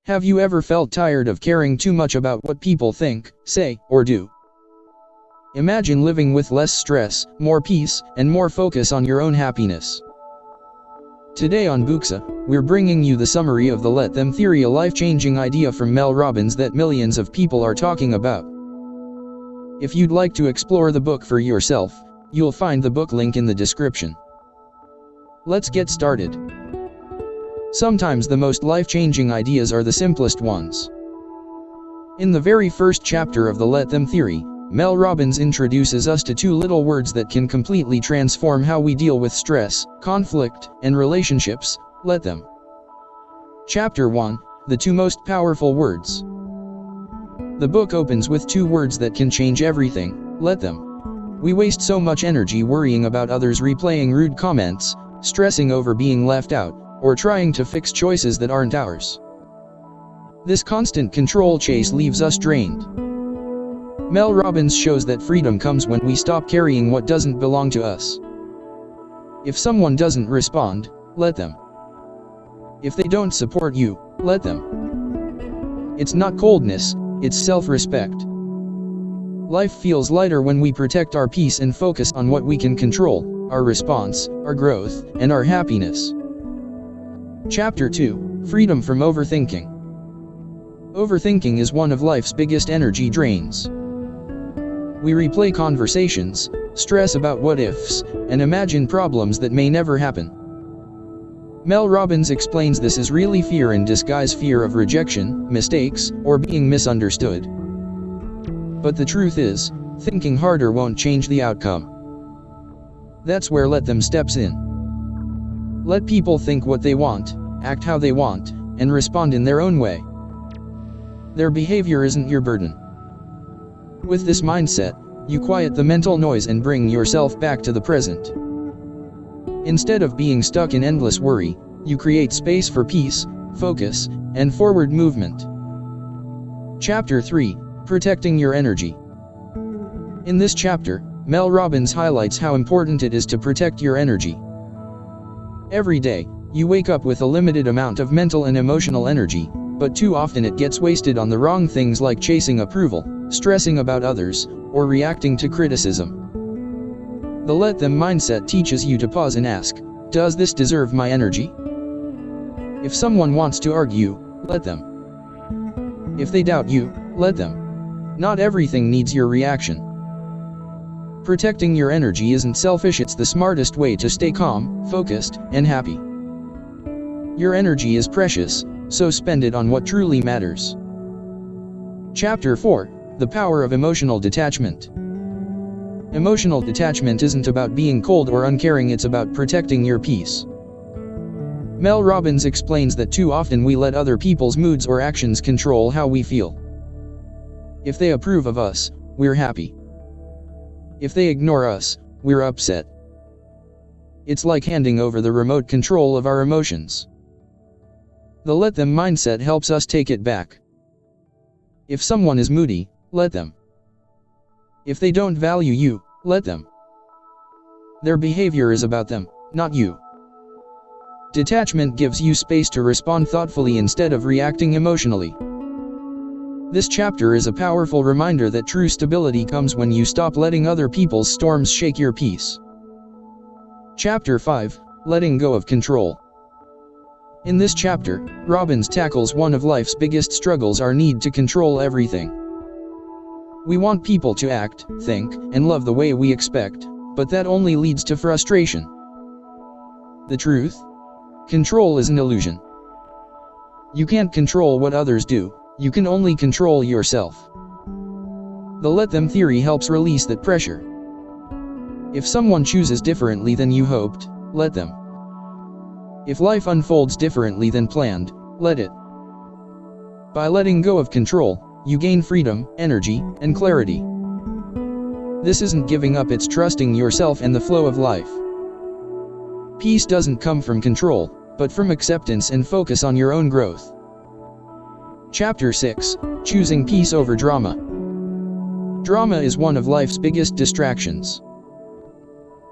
Have you ever felt tired of caring too much about what people think, say, or do? Imagine living with less stress, more peace, and more focus on your own happiness. Today on Bookze, we're bringing you the summary of the Let Them Theory, a life-changing idea from Mel Robbins that millions of people are talking about. If you'd like to explore the book for yourself, you'll find the book link in the description. Let's get started. Sometimes the most life-changing ideas are the simplest ones. In the very first chapter of the Let Them Theory, Mel Robbins introduces us to two little words that can completely transform how we deal with stress, conflict, and relationships: let them. Chapter 1, the two most powerful words. The book opens with two words that can change everything: let them. We waste so much energy worrying about others, replaying rude comments, stressing over being left out, or trying to fix choices that aren't ours. This constant control chase leaves us drained. Mel Robbins shows that freedom comes when we stop carrying what doesn't belong to us. If someone doesn't respond, let them. If they don't support you, let them. It's not coldness, it's self-respect. Life feels lighter when we protect our peace and focus on what we can control: our response, our growth, and our happiness. Chapter 2, Freedom from Overthinking. Overthinking is one of life's biggest energy drains. We replay conversations, stress about what-ifs, and imagine problems that may never happen. Mel Robbins explains this is really fear in disguise: fear of rejection, mistakes, or being misunderstood. But the truth is, thinking harder won't change the outcome. That's where Let Them steps in. Let people think what they want, act how they want, and respond in their own way. Their behavior isn't your burden. With this mindset, you quiet the mental noise and bring yourself back to the present. Instead of being stuck in endless worry, you create space for peace, focus, and forward movement. Chapter 3, Protecting Your Energy. In this chapter, Mel Robbins highlights how important it is to protect your energy. Every day, you wake up with a limited amount of mental and emotional energy, but too often it gets wasted on the wrong things like chasing approval, stressing about others, or reacting to criticism. The Let Them mindset teaches you to pause and ask, does this deserve my energy? If someone wants to argue, let them. If they doubt you, let them. Not everything needs your reaction. Protecting your energy isn't selfish, it's the smartest way to stay calm, focused, and happy. Your energy is precious, so spend it on what truly matters. Chapter 4, The Power of Emotional Detachment. Emotional detachment isn't about being cold or uncaring, it's about protecting your peace. Mel Robbins explains that too often we let other people's moods or actions control how we feel. If they approve of us, we're happy. If they ignore us, we're upset. It's like handing over the remote control of our emotions. The Let Them mindset helps us take it back. If someone is moody, let them. If they don't value you, let them. Their behavior is about them, not you. Detachment gives you space to respond thoughtfully instead of reacting emotionally. This chapter is a powerful reminder that true stability comes when you stop letting other people's storms shake your peace. Chapter 5, Letting Go of Control. In this chapter, Robbins tackles one of life's biggest struggles: our need to control everything. We want people to act, think, and love the way we expect, but that only leads to frustration. The truth? Control is an illusion. You can't control what others do, you can only control yourself. The Let Them theory helps release that pressure. If someone chooses differently than you hoped, let them. If life unfolds differently than planned, let it. By letting go of control, you gain freedom, energy, and clarity. This isn't giving up, it's trusting yourself and the flow of life. Peace doesn't come from control, but from acceptance and focus on your own growth. Chapter 6, Choosing Peace Over Drama. Drama is one of life's biggest distractions.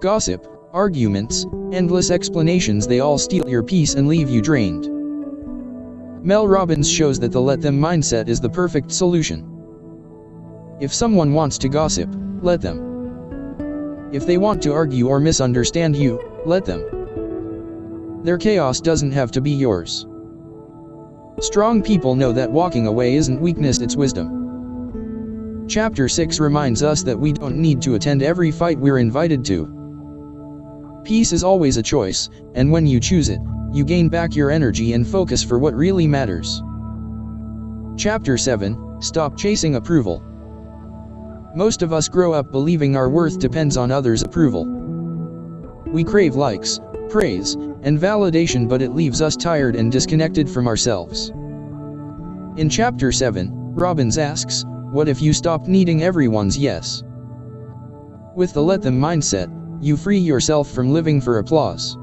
Gossip, arguments, endless explanations, they all steal your peace and leave you drained. Mel Robbins shows that the let them mindset is the perfect solution. If someone wants to gossip, let them. If they want to argue or misunderstand you, let them. Their chaos doesn't have to be yours. Strong people know that walking away isn't weakness, it's wisdom. Chapter 6 reminds us that we don't need to attend every fight we're invited to. Peace is always a choice, and when you choose it, you gain back your energy and focus for what really matters. Chapter 7, Stop Chasing Approval. Most of us grow up believing our worth depends on others' approval. We crave likes, praise, and validation, but it leaves us tired and disconnected from ourselves. In Chapter 7, Robbins asks, what if you stopped needing everyone's yes? With the let them mindset, you free yourself from living for applause.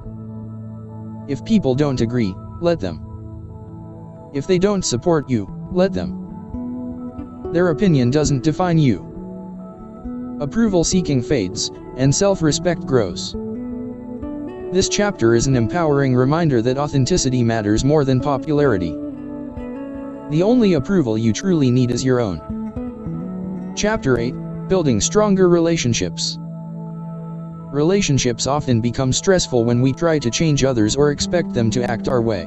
If people don't agree, let them. If they don't support you, let them. Their opinion doesn't define you. Approval seeking fades, and self-respect grows. This chapter is an empowering reminder that authenticity matters more than popularity. The only approval you truly need is your own. Chapter 8, Building Stronger Relationships. Relationships often become stressful when we try to change others or expect them to act our way.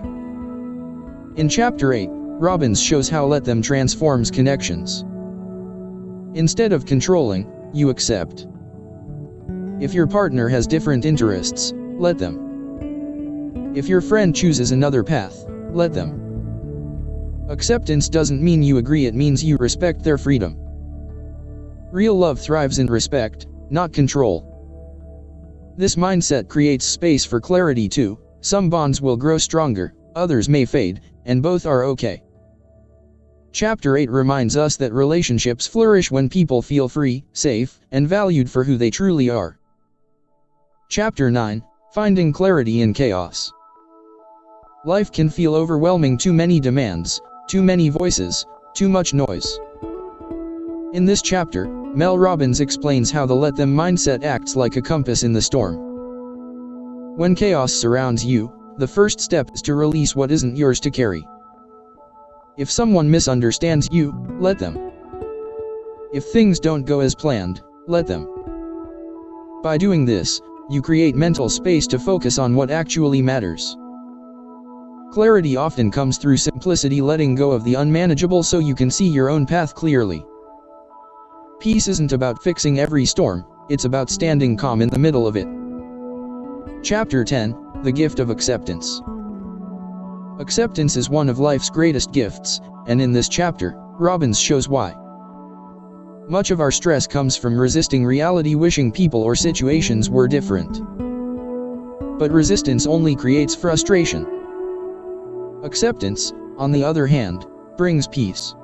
In Chapter 8, Robbins shows how let them transforms connections. Instead of controlling, you accept. If your partner has different interests, let them. If your friend chooses another path, let them. Acceptance doesn't mean you agree, it means you respect their freedom. Real love thrives in respect, not control. This mindset creates space for clarity too. Some bonds will grow stronger, others may fade, and both are okay. Chapter 8 reminds us that relationships flourish when people feel free, safe, and valued for who they truly are. Chapter 9, Finding Clarity in Chaos. Life can feel overwhelming, too many demands, too many voices, too much noise. In this chapter, Mel Robbins explains how the let them mindset acts like a compass in the storm. When chaos surrounds you, the first step is to release what isn't yours to carry. If someone misunderstands you, let them. If things don't go as planned, let them. By doing this, you create mental space to focus on what actually matters. Clarity often comes through simplicity, letting go of the unmanageable so you can see your own path clearly. Peace isn't about fixing every storm, it's about standing calm in the middle of it. Chapter 10, The Gift of Acceptance. Acceptance is one of life's greatest gifts, and in this chapter, Robbins shows why. Much of our stress comes from resisting reality, wishing people or situations were different. But resistance only creates frustration. Acceptance, on the other hand, brings peace.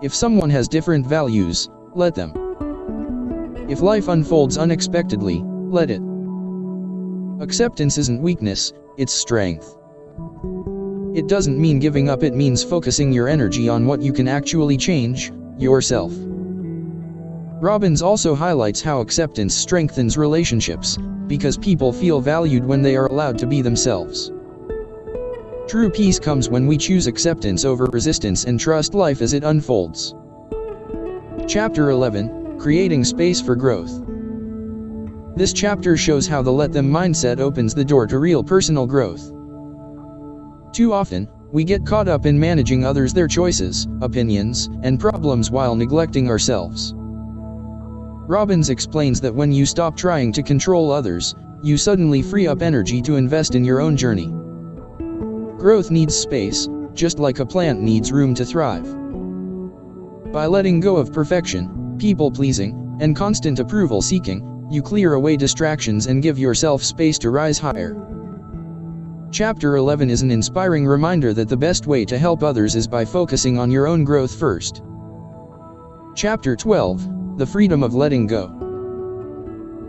If someone has different values, let them. If life unfolds unexpectedly, let it. Acceptance isn't weakness, it's strength. It doesn't mean giving up, it means focusing your energy on what you can actually change, yourself. Robbins also highlights how acceptance strengthens relationships, because people feel valued when they are allowed to be themselves. True peace comes when we choose acceptance over resistance and trust life as it unfolds. Chapter 11, Creating Space for Growth. This chapter shows how the let them mindset opens the door to real personal growth. Too often, we get caught up in managing others, their choices, opinions, and problems while neglecting ourselves. Robbins explains that when you stop trying to control others, you suddenly free up energy to invest in your own journey. Growth needs space, just like a plant needs room to thrive. By letting go of perfection, people-pleasing, and constant approval-seeking, you clear away distractions and give yourself space to rise higher. Chapter 11 is an inspiring reminder that the best way to help others is by focusing on your own growth first. Chapter 12, The Freedom of Letting Go.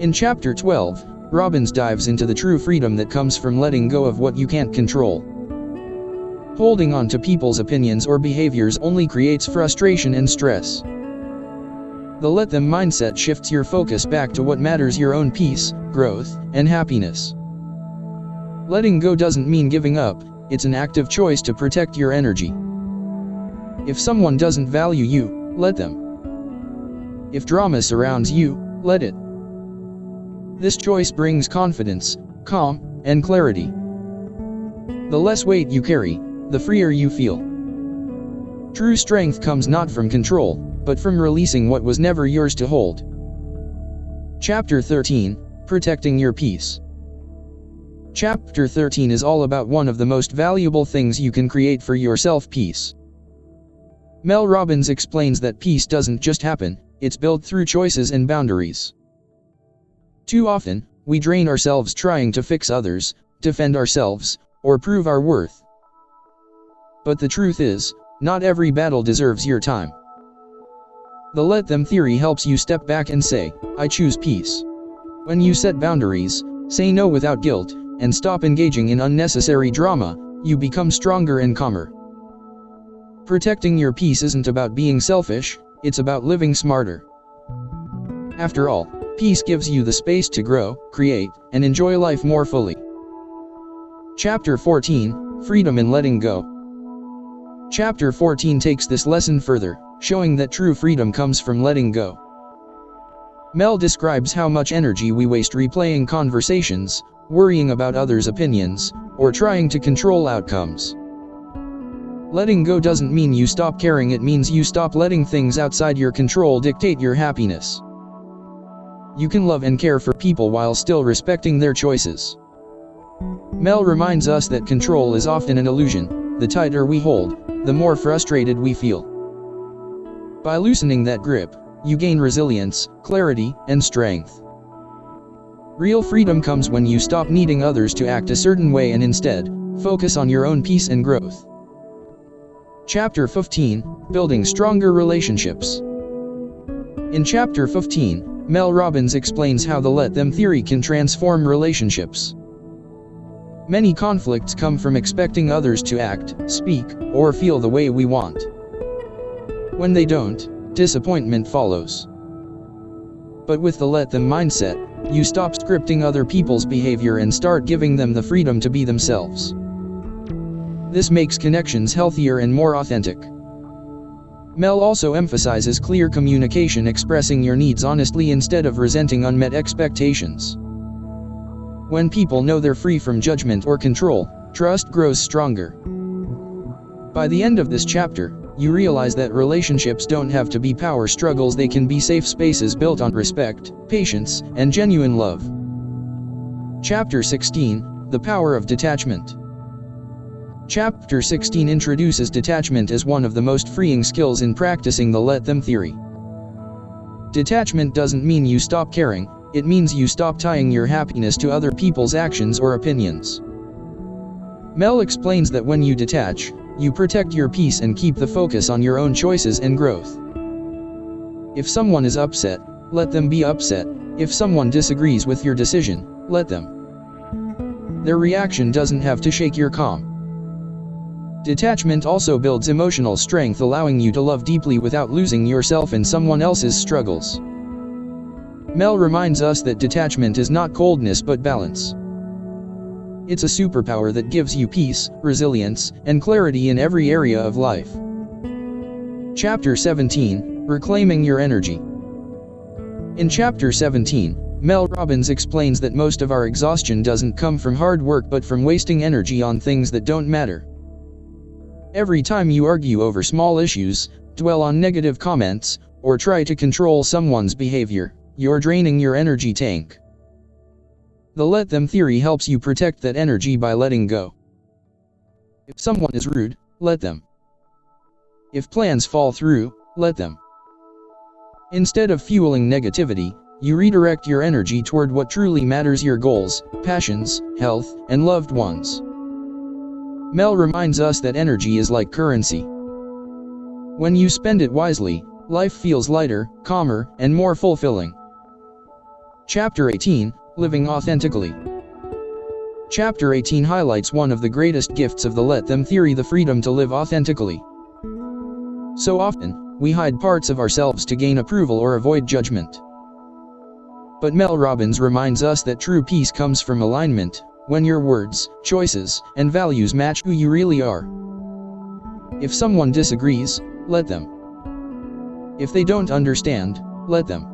In Chapter 12, Robbins dives into the true freedom that comes from letting go of what you can't control. Holding on to people's opinions or behaviors only creates frustration and stress. The let them mindset shifts your focus back to what matters: your own peace, growth, and happiness. Letting go doesn't mean giving up, it's an active choice to protect your energy. If someone doesn't value you, let them. If drama surrounds you, let it. This choice brings confidence, calm, and clarity. The less weight you carry, the freer you feel. True strength comes not from control, but from releasing what was never yours to hold. Chapter 13, Protecting Your Peace. Chapter 13 is all about one of the most valuable things you can create for yourself: peace. Mel Robbins explains that peace doesn't just happen, it's built through choices and boundaries. Too often, we drain ourselves trying to fix others, defend ourselves, or prove our worth. But the truth is, not every battle deserves your time. The let them theory helps you step back and say, I choose peace. When you set boundaries, say no without guilt, and stop engaging in unnecessary drama, you become stronger and calmer. Protecting your peace isn't about being selfish, it's about living smarter. After all, peace gives you the space to grow, create, and enjoy life more fully. Chapter 14, Freedom in Letting Go. Chapter 14 takes this lesson further, showing that true freedom comes from letting go. Mel describes how much energy we waste replaying conversations, worrying about others' opinions, or trying to control outcomes. Letting go doesn't mean you stop caring, it means you stop letting things outside your control dictate your happiness. You can love and care for people while still respecting their choices. Mel reminds us that control is often an illusion. The tighter we hold, the more frustrated we feel. By loosening that grip, you gain resilience, clarity, and strength. Real freedom comes when you stop needing others to act a certain way and instead, focus on your own peace and growth. Chapter 15, Building Stronger Relationships. In Chapter 15, Mel Robbins explains how the let them theory can transform relationships. Many conflicts come from expecting others to act, speak, or feel the way we want. When they don't, disappointment follows. But with the let them mindset, you stop scripting other people's behavior and start giving them the freedom to be themselves. This makes connections healthier and more authentic. Mel also emphasizes clear communication, expressing your needs honestly instead of resenting unmet expectations. When people know they're free from judgment or control, trust grows stronger. By the end of this chapter, you realize that relationships don't have to be power struggles, they can be safe spaces built on respect, patience, and genuine love. Chapter 16, The Power of Detachment. Chapter 16 introduces detachment as one of the most freeing skills in practicing the let them theory. Detachment doesn't mean you stop caring, it means you stop tying your happiness to other people's actions or opinions. Mel explains that when you detach, you protect your peace and keep the focus on your own choices and growth. If someone is upset, let them be upset. If someone disagrees with your decision, let them. Their reaction doesn't have to shake your calm. Detachment also builds emotional strength, allowing you to love deeply without losing yourself in someone else's struggles. Mel reminds us that detachment is not coldness but balance. It's a superpower that gives you peace, resilience, and clarity in every area of life. Chapter 17, Reclaiming Your Energy. In Chapter 17, Mel Robbins explains that most of our exhaustion doesn't come from hard work but from wasting energy on things that don't matter. Every time you argue over small issues, dwell on negative comments, or try to control someone's behavior, you're draining your energy tank. The let them theory helps you protect that energy by letting go. If someone is rude, let them. If plans fall through, let them. Instead of fueling negativity, you redirect your energy toward what truly matters: your goals, passions, health, and loved ones. Mel reminds us that energy is like currency. When you spend it wisely, life feels lighter, calmer, and more fulfilling. Chapter 18, Living Authentically. Chapter 18 highlights one of the greatest gifts of the let them theory: the freedom to live authentically. So often, we hide parts of ourselves to gain approval or avoid judgment. But Mel Robbins reminds us that true peace comes from alignment, when your words, choices, and values match who you really are. If someone disagrees, let them. If they don't understand, let them.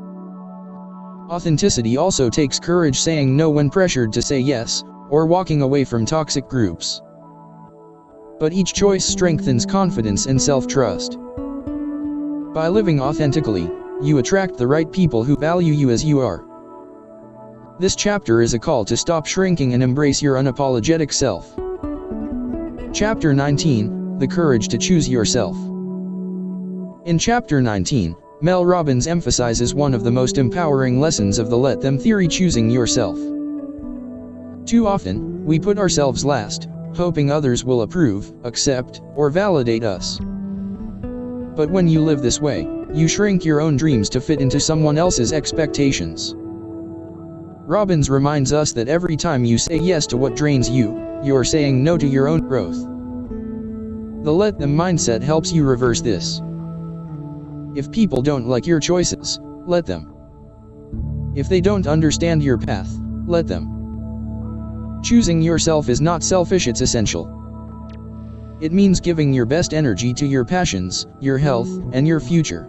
Authenticity also takes courage, saying no when pressured to say yes, or walking away from toxic groups. But each choice strengthens confidence and self-trust. By living authentically, you attract the right people who value you as you are. This chapter is a call to stop shrinking and embrace your unapologetic self. Chapter 19, The Courage to Choose Yourself. In Chapter 19, Mel Robbins emphasizes one of the most empowering lessons of the let them theory: choosing yourself. Too often, we put ourselves last, hoping others will approve, accept, or validate us. But when you live this way, you shrink your own dreams to fit into someone else's expectations. Robbins reminds us that every time you say yes to what drains you, you're saying no to your own growth. The let them mindset helps you reverse this. If people don't like your choices, let them. If they don't understand your path, let them. Choosing yourself is not selfish, it's essential. It means giving your best energy to your passions, your health, and your future.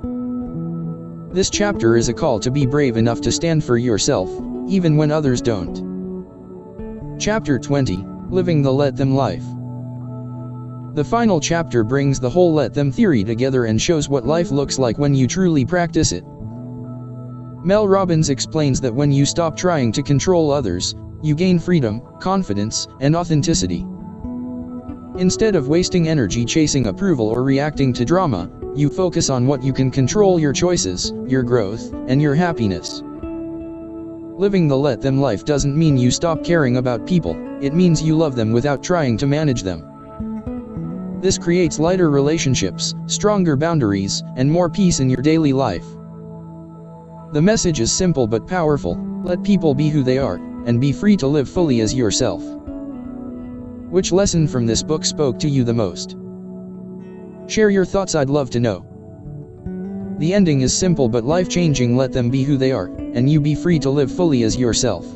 This chapter is a call to be brave enough to stand for yourself, even when others don't. Chapter 20, Living the Let Them Life. The final chapter brings the whole let them theory together and shows what life looks like when you truly practice it. Mel Robbins explains that when you stop trying to control others, you gain freedom, confidence, and authenticity. Instead of wasting energy chasing approval or reacting to drama, you focus on what you can control: your choices, your growth, and your happiness. Living the let them life doesn't mean you stop caring about people, it means you love them without trying to manage them. This creates lighter relationships, stronger boundaries, and more peace in your daily life. The message is simple but powerful: let people be who they are, and be free to live fully as yourself. Which lesson from this book spoke to you the most? Share your thoughts, I'd love to know. The ending is simple but life-changing: let them be who they are, and you be free to live fully as yourself.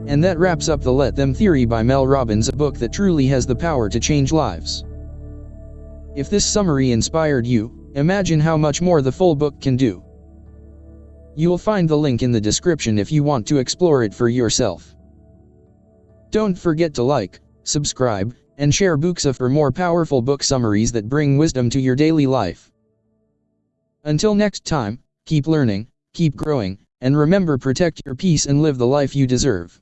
And that wraps up the Let Them Theory by Mel Robbins, a book that truly has the power to change lives. If this summary inspired you, imagine how much more the full book can do. You'll find the link in the description if you want to explore it for yourself. Don't forget to like, subscribe, and share Bookze for more powerful book summaries that bring wisdom to your daily life. Until next time, keep learning, keep growing, and remember, protect your peace and live the life you deserve.